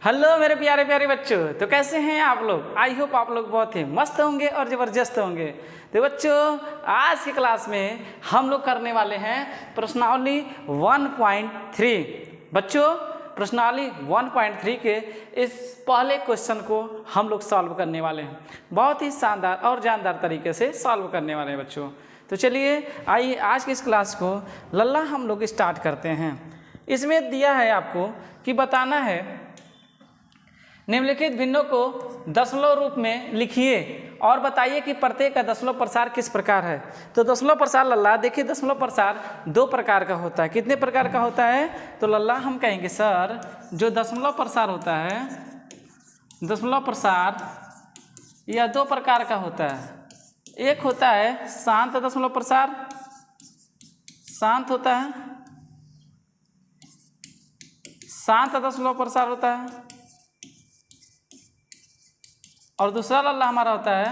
Hello मेरे प्यारे प्यारे बच्चों, तो कैसे हैं आप लोग। आई होप आप लोग बहुत ही मस्त होंगे और ज़बरदस्त होंगे। तो बच्चों, आज की क्लास में हम लोग करने वाले हैं प्रश्नावली 1.3। बच्चों, प्रश्नावली 1.3 के इस पहले क्वेश्चन को हम लोग सॉल्व करने वाले हैं। बहुत ही शानदार और जानदार तरीके से सॉल्व करने वाले हैं बच्चों। तो चलिए आइए आज की इस क्लास को लल्ला हम लोग स्टार्ट करते हैं। इसमें दिया है आपको कि बताना है निम्नलिखित भिन्नों को दशमलव रूप में लिखिए और बताइए कि प्रत्येक का दशमलव प्रसार किस प्रकार है। तो दशमलव प्रसार लल्ला देखिए, दशमलव प्रसार दो प्रकार का होता है। कितने प्रकार का होता है? तो लल्ला हम कहेंगे सर, जो दशमलव प्रसार होता है, दशमलव प्रसार यह दो प्रकार का होता है। एक होता है शांत दशमलव प्रसार, शांत होता है, शांत दशमलव प्रसार होता है। और दूसरा लल्ला हमारा होता है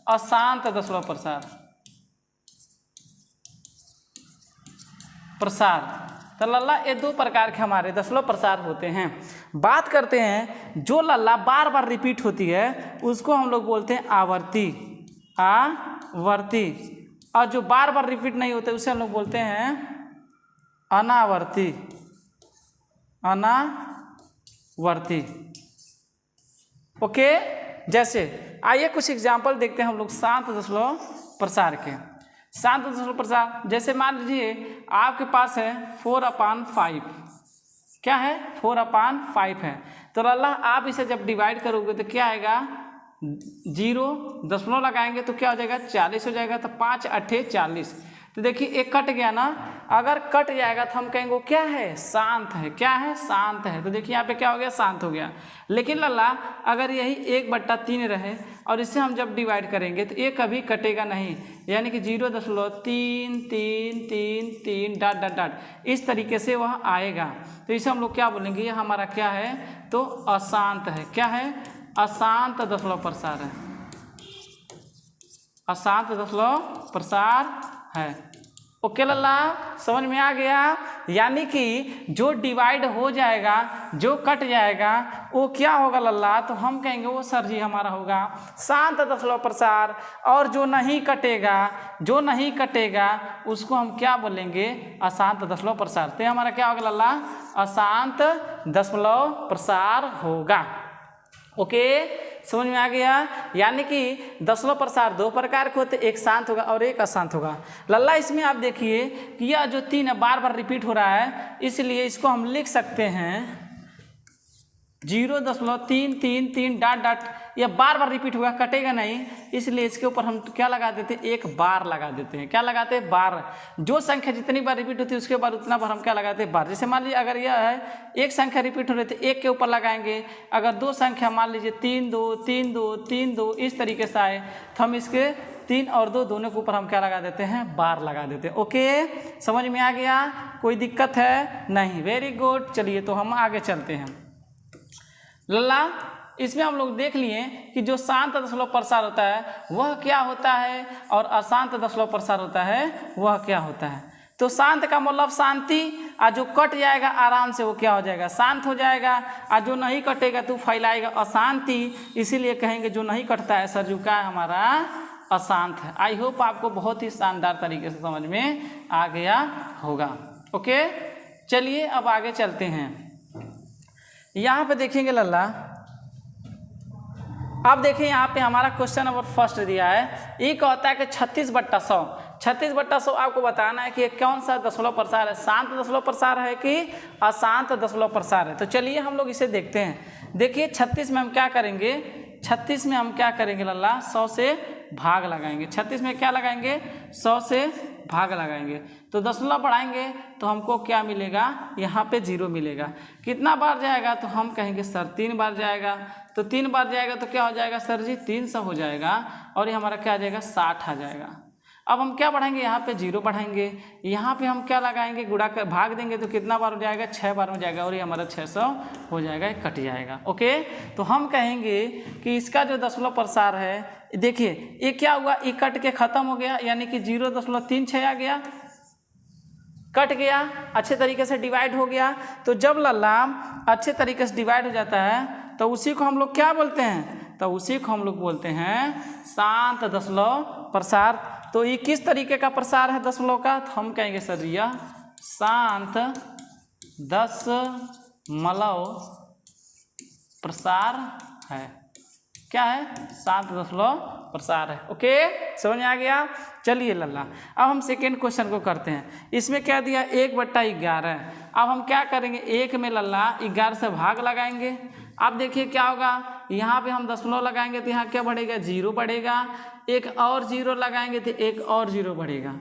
अशांत दशमलव प्रसार। तो लल्ला ये दो प्रकार के हमारे दशमलव प्रसार होते हैं। बात करते हैं जो लल्ला बार बार रिपीट होती है उसको हम लोग बोलते हैं आवर्ती, आवर्ती। और जो बार बार रिपीट नहीं होते उसे हम लोग बोलते हैं अनावर्ती, अनावर्ती। ओके, जैसे आइए कुछ एग्जाम्पल देखते हैं हम लोग शांत दशमलव प्रसार के। शांत दशमलव प्रसार जैसे मान लीजिए आपके पास है 4/5। क्या है? 4/5 है। तो लल्ला आप इसे जब डिवाइड करोगे तो क्या आएगा? 0 दशमलव लगाएंगे तो क्या हो जाएगा? 40 हो जाएगा। तो 5 8 40। तो देखिए एक कट गया ना। अगर कट जाएगा तो हम कहेंगे वो क्या है? शांत है। क्या है? शांत है। तो देखिए यहाँ पे क्या हो गया? शांत हो गया। लेकिन लल्ला अगर यही 1/3 रहे और इसे हम जब डिवाइड करेंगे तो ये कभी कटेगा नहीं, यानी कि 0.33333 डॉट डॉट डॉट इस तरीके से वह आएगा। तो इसे हम लोग क्या बोलेंगे? ये हमारा क्या है? तो अशांत है। क्या है? अशांत दशमलव प्रसार है, अशांत दशमलव प्रसार है। ओके लल्ला, समझ में आ गया? यानी कि जो डिवाइड हो जाएगा, जो कट जाएगा वो क्या होगा लल्ला? तो हम कहेंगे वो सर जी हमारा होगा शांत दशमलव प्रसार। और जो नहीं कटेगा, जो नहीं कटेगा उसको हम क्या बोलेंगे? अशांत दशमलव प्रसार। तो हमारा क्या होगा लल्ला? अशांत दशमलव प्रसार होगा। ओके, समझ में आ गया? यानी कि दशमलव प्रसार दो प्रकार के होते, एक शांत होगा और एक अशांत होगा। लल्ला इसमें आप देखिए कि यह जो 3 है बार बार रिपीट हो रहा है, इसलिए इसको हम लिख सकते हैं 0.333 डॉट डॉट। यह बार बार रिपीट होगा, कटेगा नहीं, इसलिए इसके ऊपर हम क्या लगा देते हैं? एक बार लगा देते हैं। क्या लगाते हैं? बार। जो संख्या जितनी बार रिपीट होती है उसके बाद उतना बार हम क्या लगाते हैं? बार। जैसे मान लीजिए अगर यह है एक संख्या रिपीट हो रही है तो एक के ऊपर लगाएंगे। अगर दो संख्या मान लीजिए 3 2 3 2 3 2 इस तरीके से आए तो हम इसके 3 और 2 दोनों के ऊपर हम क्या लगा देते हैं? बार लगा देते हैं। ओके, समझ में आ गया? कोई दिक्कत है? नहीं। Very good. चलिए तो हम आगे चलते हैं। लल्ला इसमें हम लोग देख लिए कि जो शांत दशमलव प्रसार होता है वह क्या होता है और अशांत दशमलव प्रसार होता है वह क्या होता है। तो शांत का मतलब शांति, और जो कट जाएगा आराम से वो क्या हो जाएगा? शांत हो जाएगा। और जो नहीं कटेगा तो फैलाएगा अशांति, इसीलिए कहेंगे जो नहीं कटता है सर जो क्या है? हमारा अशांत है। आई होप आपको बहुत ही शानदार तरीके से समझ में आ गया होगा। ओके, चलिए अब आगे चलते हैं। यहाँ पे देखेंगे लल्ला, अब देखिए यहाँ पे हमारा क्वेश्चन नंबर फर्स्ट दिया है। ये कहता है कि 36/100। 36/100 आपको बताना है कि ये कौन सा दशमलव प्रसार है? शांत दशमलव प्रसार है कि अशांत दशमलव प्रसार है? तो चलिए हम लोग इसे देखते हैं। देखिए 36 में हम क्या करेंगे? 36 में हम क्या करेंगे लल्ला? 100 से भाग लगाएंगे। 36 में क्या लगाएंगे? 100 से भाग लगाएंगे। तो दशमलव बढ़ाएंगे तो हमको क्या मिलेगा? यहाँ पे 0 मिलेगा। कितना बार जाएगा? तो हम कहेंगे सर 3 बार जाएगा। तो 3 बार जाएगा तो क्या हो जाएगा सर जी? 300 हो जाएगा। और ये हमारा क्या आ जाएगा? 60 आ जाएगा। अब हम क्या बढ़ाएंगे? यहाँ पे 0 बढ़ाएंगे। यहाँ पे हम क्या लगाएंगे? गुणा कर भाग देंगे तो कितना बार हो जाएगा? 6 बार हो जाएगा। और ये हमारा 600 हो जाएगा, कट जाएगा। ओके, तो हम कहेंगे कि इसका जो दशमलव प्रसार है, देखिए ये क्या हुआ? ये कट के खत्म हो गया, यानी कि 0.36 आ गया। कट गया, अच्छे तरीके से डिवाइड हो गया। तो जब लल्ला अच्छे तरीके से डिवाइड हो जाता है तो उसी को हम लोग क्या बोलते हैं, तो उसी को हम लोग बोलते हैं शांत दशमलव प्रसार। तो ये किस तरीके का प्रसार है दशमलव का, तो हम कहेंगे सर यह शांत दशमलव प्रसार है। क्या है, शांत दशमलव प्रसार है। ओके, समझ में आ गया। चलिए लल्ला, अब हम सेकेंड क्वेश्चन को करते हैं। इसमें क्या दिया, 1/11। अब हम क्या करेंगे, 1 में लल्ला 11 से भाग लगाएंगे। अब देखिए क्या होगा, यहाँ पे हम दशमलव लगाएंगे तो यहाँ क्या बढ़ेगा, 0 बढ़ेगा। एक और 0 लगाएंगे तो एक और 0 बढ़ेगा।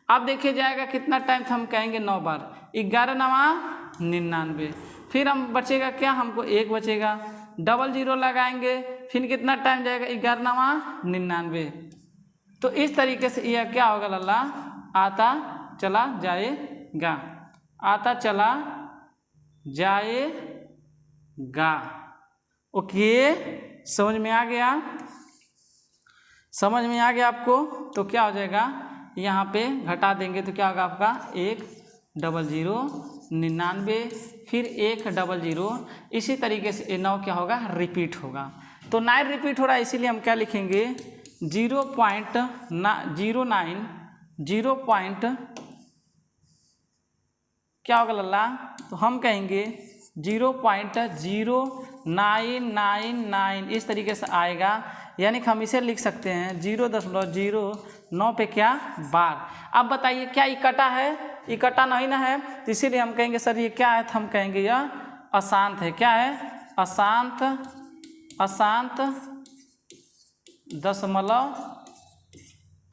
अब देखिए जाएगा कितना टाइम, तो हम कहेंगे 9 बार। 11 9 99। फिर हम बचेगा क्या, हमको 1 बचेगा। डबल 0 लगाएंगे, फिर कितना टाइम जाएगा, 11 9 99। तो इस तरीके से यह क्या होगा लल्ला, आता चला जाएगा, आता चला जाएगा। ओके, समझ में आ गया, समझ में आ गया आपको। तो क्या हो जाएगा, यहाँ पे घटा देंगे तो क्या होगा आपका 1 00 99, फिर 1 00। इसी तरीके से 9 क्या होगा, रिपीट होगा। तो 9 रिपीट हो रहा है, इसीलिए हम क्या लिखेंगे 0.09 क्या होगा लल्ला, तो हम कहेंगे 0.0999 इस तरीके से आएगा। यानी कि हम इसे लिख सकते हैं 0.09 पे क्या बार। अब बताइए क्या इकट्ठा है, इकट्ठा नहीं ना है, तो इसीलिए हम कहेंगे सर ये क्या है, तो हम कहेंगे यह अशांत है। क्या है, अशांत, अशांत दशमलव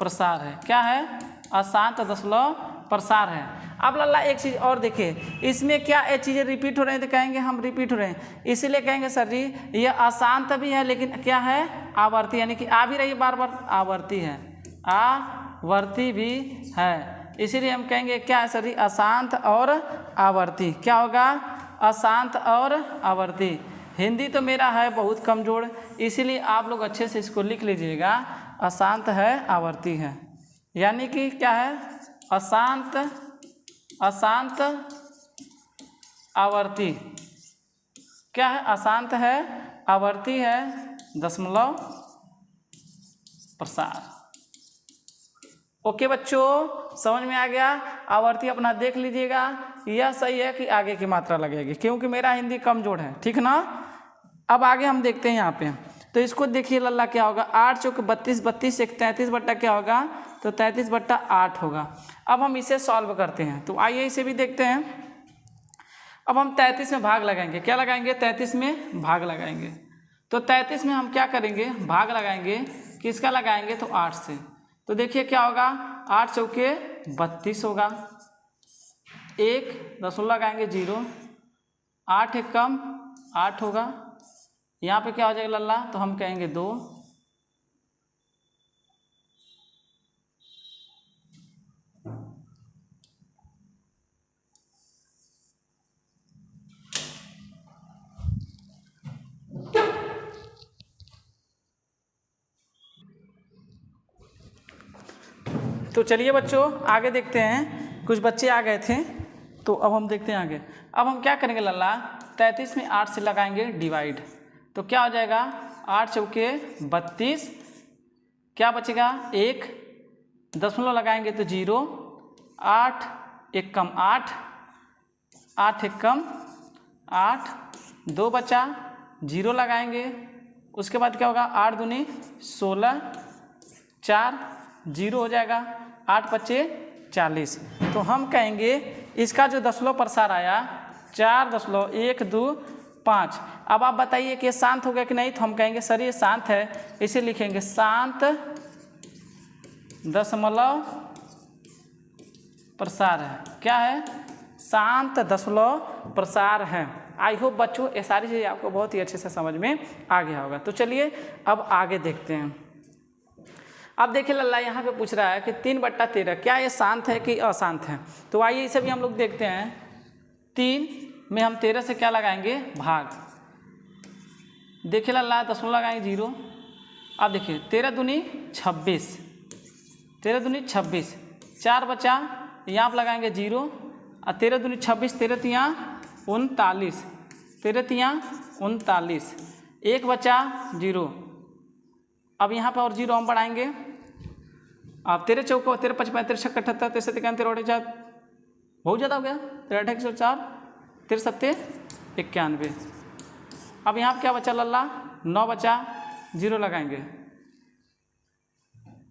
प्रसार है। क्या है, अशांत दशमलव प्रसार है। अब लल्ला एक चीज़ और देखिए, इसमें क्या ये चीज़ें रिपीट हो रही हैं, तो कहेंगे हम रिपीट हो रहे हैं, इसीलिए कहेंगे सर जी ये अशांत भी है लेकिन क्या है, आवर्ती, यानी कि आ भी रही है बार बार, आवर्ती है, आवर्ती भी है। इसीलिए हम कहेंगे क्या है सर जी, अशांत और आवर्ती। क्या होगा, अशांत और आवर्ती। हिंदी तो मेरा है बहुत कमज़ोर, इसीलिए आप लोग अच्छे से इसको लिख लीजिएगा, अशांत है आवर्ती है। यानी कि क्या है, अशांत, अशांत आवर्ती। क्या है, अशांत है, आवर्ती है, दशमलव प्रसार। ओके बच्चों, समझ में आ गया। आवर्ती अपना देख लीजिएगा, यह सही है कि आगे की मात्रा लगेगी, क्योंकि मेरा हिंदी कमज़ोर है, ठीक ना। अब आगे हम देखते हैं यहाँ पे, तो इसको देखिए लल्ला क्या होगा, 8 चौक 32, 32 एक 33 बट्टा क्या होगा, तो 33/8 होगा। अब हम इसे सॉल्व करते हैं, तो आइए इसे भी देखते हैं। अब हम 33 में भाग लगाएंगे, क्या लगाएंगे, 33 में भाग लगाएंगे। तो 33 में हम क्या करेंगे, भाग लगाएंगे, किसका लगाएंगे, तो 8 से। तो देखिए क्या होगा, 8 चौके 32 होगा, एक दशमलव लगाएंगे 0, 8 एक कम 8 होगा। यहाँ पे क्या हो जाएगा लल्ला, तो हम कहेंगे 2, तो चलिए बच्चों आगे देखते हैं। कुछ बच्चे आ गए थे, तो अब हम देखते हैं आगे। अब हम क्या करेंगे लल्ला, 33 में 8 से लगाएंगे डिवाइड, तो क्या हो जाएगा, 8 चौके 32, क्या बचेगा, 1 दशमलव लगाएंगे तो 0, 8 एक कम 8, 8 एक कम 8, 2 बचा, 0 लगाएंगे, उसके बाद क्या होगा, 8 दूनी 16, 4 0 हो जाएगा, 8 पच्चे 40। तो हम कहेंगे इसका जो दशमलव प्रसार आया 4.125। अब आप बताइए कि शांत हो गया कि नहीं, तो हम कहेंगे सर ये शांत है, इसे लिखेंगे शांत दशमलव प्रसार है। क्या है, शांत दशमलव प्रसार है। आई होप बच्चों ये सारी चीज़ें आपको बहुत ही अच्छे से समझ में आ गया होगा। तो चलिए अब आगे देखते हैं। अब देखिए लल्ला यहाँ पे पूछ रहा है कि 3/13 क्या ये शांत है कि अशांत है। तो आइए इसे भी हम लोग देखते हैं। 3 में हम 13 से क्या लगाएंगे, भाग। देखिए लल्ला दशमलव लगाएंगे 0। अब देखिए 13 दूनी 26, 13 दूनी 26, 4 बचा, यहाँ पर लगाएंगे 0, 13 दूनी 26, 13 तियाँ 39, 13 तियाँ 39, एक बचा 0। अब यहाँ पर और 0 हम बढ़ाएंगे। अब 13 चौको 13 5 35 6 78 13 13 13 बहुत ज़्यादा हो गया। 13 104 13 7 91। अब यहाँ पर क्या बचा लल्ला? 9 बचा, 0 लगाएंगे।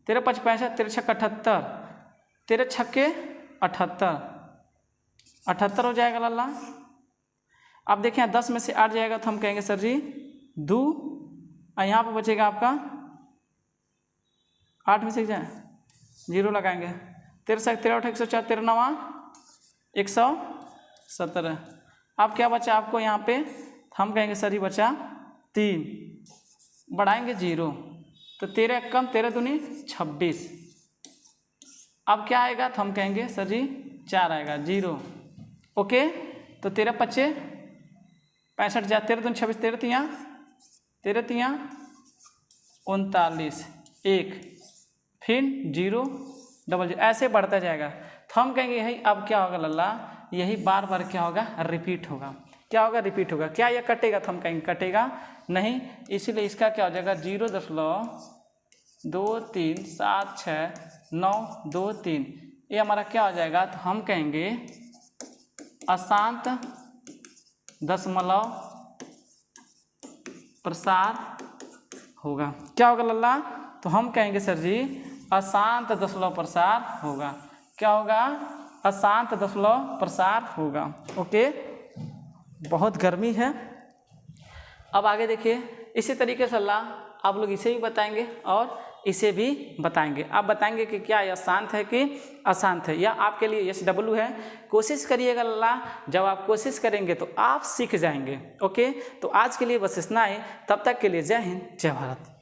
13 5 65 13 6 78 13 6 78 78 हो जाएगा लल्ला। अब देखिए 10 में से 8 जाएगा तो हम कहेंगे सर जी 2, और यहाँ पर बचेगा आपका 8 में से जाए 0 लगाएंगे। 13 13 8 104 13 9 117। अब क्या बचा आपको यहाँ पे? हम कहेंगे सर जी बचा 3, बढ़ाएंगे 0, तो 13 कम 13 दूनी 26। अब क्या आएगा? तो हम कहेंगे सर जी 4 आएगा, 0। ओके, तो 13 25 65 जा 13 दूनी 26 13 तियाँ 39 1, फिर 0 0 ऐसे बढ़ता जाएगा। तो हम कहेंगे यही अब क्या होगा लल्ला? यही बार बार क्या होगा? रिपीट होगा। क्या होगा? रिपीट होगा। क्या यह कटेगा? तो हम कहेंगे कटेगा नहीं, इसीलिए इसका क्या हो जाएगा? 0.23769223 ये हमारा क्या हो जाएगा? तो हम कहेंगे अशांत दशमलव प्रसार होगा। क्या होगा लल्ला? तो हम कहेंगे सर जी अशांत दशमलव प्रसार होगा। क्या होगा? अशांत दशमलव प्रसार होगा। ओके, बहुत गर्मी है। अब आगे देखिए, इसी तरीके से अल्लाह आप लोग इसे भी बताएंगे और इसे भी बताएंगे। आप बताएंगे कि क्या यह शांत है कि अशांत है, या आपके लिए SW है। कोशिश करिएगा अल्लाह, जब आप कोशिश करेंगे तो आप सीख जाएंगे। ओके, तो आज के लिए बस इतना ही। तब तक के लिए जय हिंद, जय भारत।